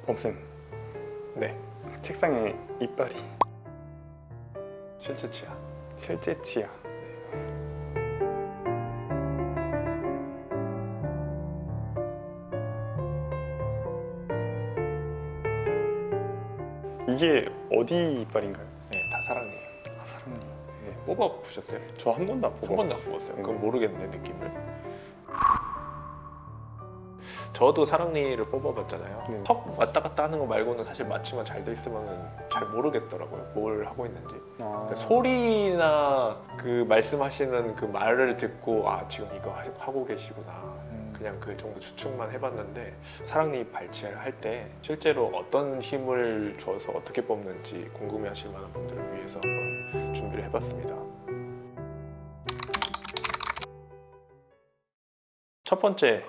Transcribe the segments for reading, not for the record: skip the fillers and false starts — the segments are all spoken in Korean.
범쌤, 네, 책상에 이빨이 실제 치아. 실제 치아. 이게 어디 이빨인가요? 네, 다 사랑니에요. 아, 사람님. 네, 뽑아 보셨어요? 저 한 번도 안 한 뽑아. 번도 안 뽑았어요. 네. 그건 모르겠네, 느낌을. 저도 사랑니를 뽑아봤잖아요. 네. 턱 왔다 갔다 하는 거 말고는 사실 마취만 잘 돼 있으면 잘 모르겠더라고요, 뭘 하고 있는지. 아, 소리나 그 말씀하시는 그 말을 듣고 아, 지금 이거 하고 계시구나, 그냥 그 정도 추측만 해봤는데, 사랑니 발치를 할 때 실제로 어떤 힘을 줘서 어떻게 뽑는지 궁금해하실 만한 분들을 위해서 한번 준비를 해봤습니다. 첫 번째,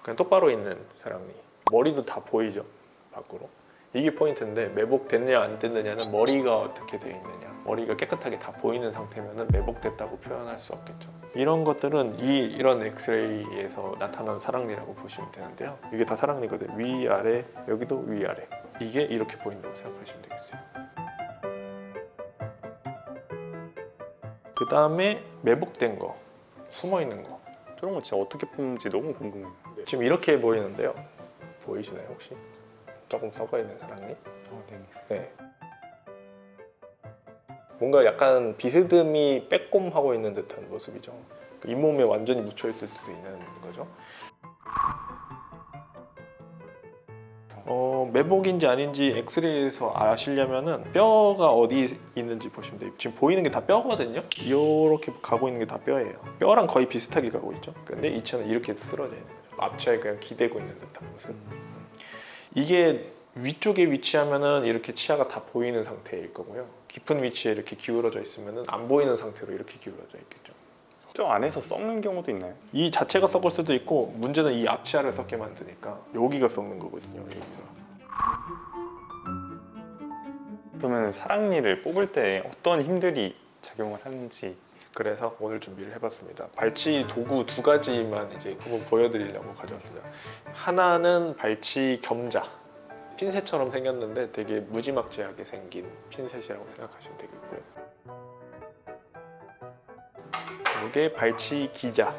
그냥 똑바로 있는 사랑니. 머리도 다 보이죠, 밖으로. 이게 포인트인데, 매복됐냐 안 됐느냐는 머리가 어떻게 되어 있느냐, 머리가 깨끗하게 다 보이는 상태면 매복됐다고 표현할 수 없겠죠. 이런 것들은 이런 엑스레이에서 나타난 사랑니라고 보시면 되는데요. 이게 다 사랑니거든요. 위아래, 여기도 위아래. 이게 이렇게 보인다고 생각하시면 되겠어요. 그 다음에 매복된 거, 숨어있는 거. 저런 거 진짜 어떻게 뽑는지 너무 궁금해요. 지금 이렇게 보이는데요. 보이시나요 혹시? 조금 썩어있는 사랑니? 네. 네. 뭔가 약간 비스듬히 빼꼼하고 있는 듯한 모습이죠. 잇몸에 완전히 묻혀있을 수도 있는 거죠. 매복인지 아닌지 엑스레이에서 아시려면은 뼈가 어디 있는지 보시면 돼요. 지금 보이는 게 다 뼈거든요. 이렇게 가고 있는 게 다 뼈예요. 뼈랑 거의 비슷하게 가고 있죠. 근데 이 치아는 이렇게 쓰러져 있는 거죠. 앞치아에 그냥 기대고 있는 듯한 모습. 이게 위쪽에 위치하면은 이렇게 치아가 다 보이는 상태일 거고요. 깊은 위치에 이렇게 기울어져 있으면은 안 보이는 상태로 이렇게 기울어져 있겠죠. 저 안에서 썩는 경우도 있나요? 이 자체가 썩을 수도 있고, 문제는 이 앞치아를 썩게 만드니까 여기가 썩는 거거든요. 여기가. 그러면 사랑니를 뽑을 때 어떤 힘들이 작용을 하는지. 그래서 오늘 준비를 해봤습니다. 발치 도구 두 가지만 이제 한번 보여드리려고 가져왔어요. 하나는 발치 겸자. 핀셋처럼 생겼는데 되게 무지막지하게 생긴 핀셋이라고 생각하시면 되겠고요. 이게 발치 기자,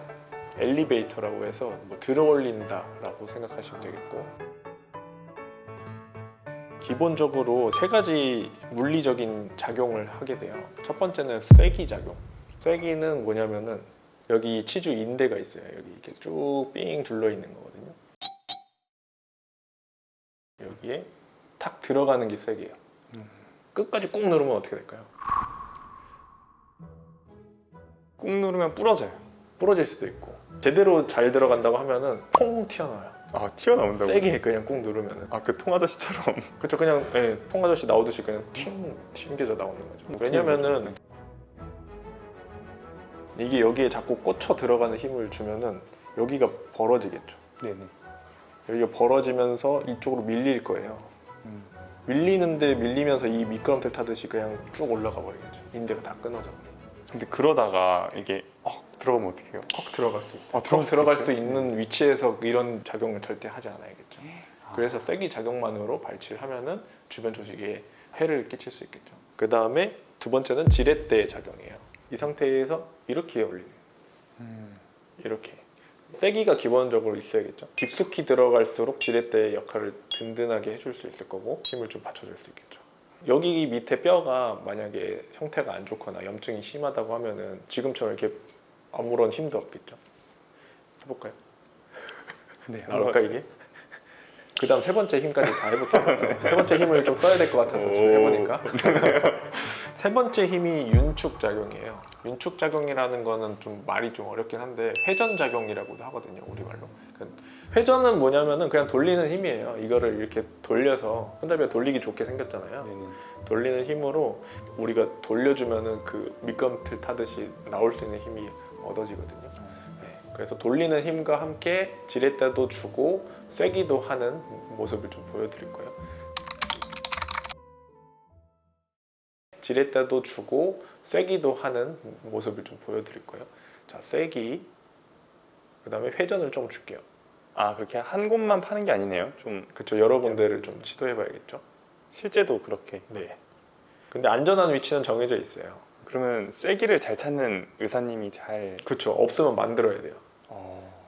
엘리베이터라고 해서 뭐 들어 올린다라고 생각하시면 되겠고, 기본적으로 세 가지 물리적인 작용을 하게 돼요. 첫 번째는 쐐기 작용. 쐐기는 뭐냐면은 여기 치주 인대가 있어요. 여기 이렇게 쭉 삥 둘러 있는 거거든요. 여기에 탁 들어가는 게 쐐기예요. 끝까지 꾹 누르면 어떻게 될까요? 꾹 누르면 부러져요. 부러질 수도 있고, 제대로 잘 들어간다고 하면은 퐁 튀어나와요. 아, 튀어나온다고? 세게 그냥 꾹 누르면은. 아, 그 통아저씨처럼. 그렇죠. 그냥 통아저씨 나오듯이 그냥 튕겨져 나오는 거죠. 왜냐면은 이게 여기에 자꾸 꽂혀 들어가는 힘을 주면은 여기가 벌어지겠죠. 네네. 여기가 벌어지면서 이쪽으로 밀릴 거예요. 밀리는데 밀리면서 이 미끄럼틀 타듯이 그냥 쭉 올라가 버리겠죠. 인대가 다 끊어져 버리고. 근데 그러다가 이게 들어가면 어떡해요? 헉 들어갈 수 있어요. 들어갈 헉 수 들어갈 있어요? 수 있는 위치에서 이런 작용을 절대 하지 않아야겠죠. 그래서 쐐기 작용만으로 발치를 하면은 주변 조직에 해를 끼칠 수 있겠죠. 그 다음에 두 번째는 지렛대 작용이에요. 이 상태에서 이렇게 올리는, 이렇게. 쐐기가 기본적으로 있어야겠죠. 깊숙이 들어갈수록 지렛대의 역할을 든든하게 해줄 수 있을 거고, 힘을 좀 받쳐줄 수 있겠죠. 여기 밑에 뼈가 만약에 형태가 안 좋거나 염증이 심하다고 하면은 지금처럼 이렇게 아무런 힘도 없겠죠. 해볼까요? 네. 나올까 이게? 그 다음 세 번째 힘까지 다 해볼게요. 세 번째 힘을 좀 써야 될 것 같아서 지금 해보니까. 세 번째 힘이 윤축 작용이에요. 윤축 작용이라는 거는 좀 말이 좀 어렵긴 한데, 회전 작용이라고도 하거든요, 우리말로. 회전은 뭐냐면은 그냥 돌리는 힘이에요. 이거를 이렇게 돌려서, 손잡이가 돌리기 좋게 생겼잖아요. 네네. 돌리는 힘으로 우리가 돌려주면은 그 미끄럼틀 타듯이 나올 수 있는 힘이 얻어지거든요. 그래서 돌리는 힘과 함께 지렛대도 주고 쐐기도 하는 모습을 좀 보여드릴 거예요. 지렛대도 주고 쐐기도 하는 모습을 좀 보여드릴 거예요. 자, 쐐기, 그 다음에 회전을 좀 줄게요. 아, 그렇게 한 곳만 파는 게 아니네요. 좀 그렇죠. 여러 군데를 좀 시도해봐야겠죠. 실제도 그렇게. 네. 근데 안전한 위치는 정해져 있어요. 그러면 쐐기를 잘 찾는 의사님이 잘. 그렇죠. 없으면 만들어야 돼요.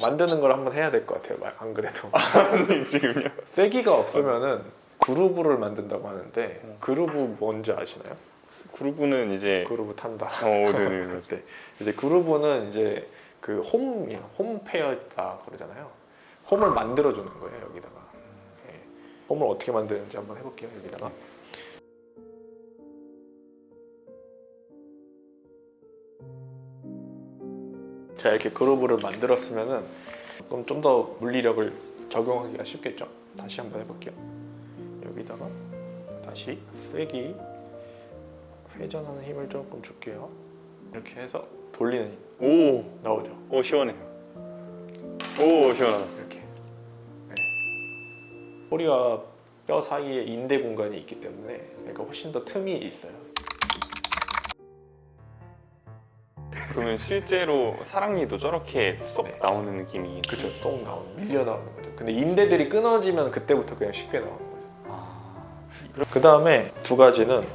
만드는 걸 한번 해야 될 것 같아요. 안 그래도. 아니, 지금요? 쐐기가 없으면은 그루브를 만든다고 하는데 그루브 뭔지 아시나요? 그루브는 이제 그루브 탄다. 네네네. 네. 이제 그루브는 이제 그 홈이에요. 홈페어다 그러잖아요. 홈을 만들어 주는 거예요, 여기다가. 네. 홈을 어떻게 만드는지 한번 해볼게요, 여기다가. 자, 이렇게 그루브를 만들었으면은 좀 더 물리력을 적용하기가 쉽겠죠. 다시 한번 해볼게요. 여기다가 다시 쐐기 회전하는 힘을 조금 줄게요. 이렇게 해서 돌리는 힘 오, 나오죠. 오 시원해요. 오 시원하다. 이렇게. 네. 허리와 뼈 사이에 인대 공간이 있기 때문에 그러니까 훨씬 더 틈이 있어요. 그러면 실제로 사랑니도 저렇게 쏙 네. 나오는 느낌이. 그쵸, 쏙 나오는, 밀려 나오는 거죠. 근데 인대들이 끊어지면 그때부터 그냥 쉽게 나오는 거죠. 아, 그 다음에 두 가지는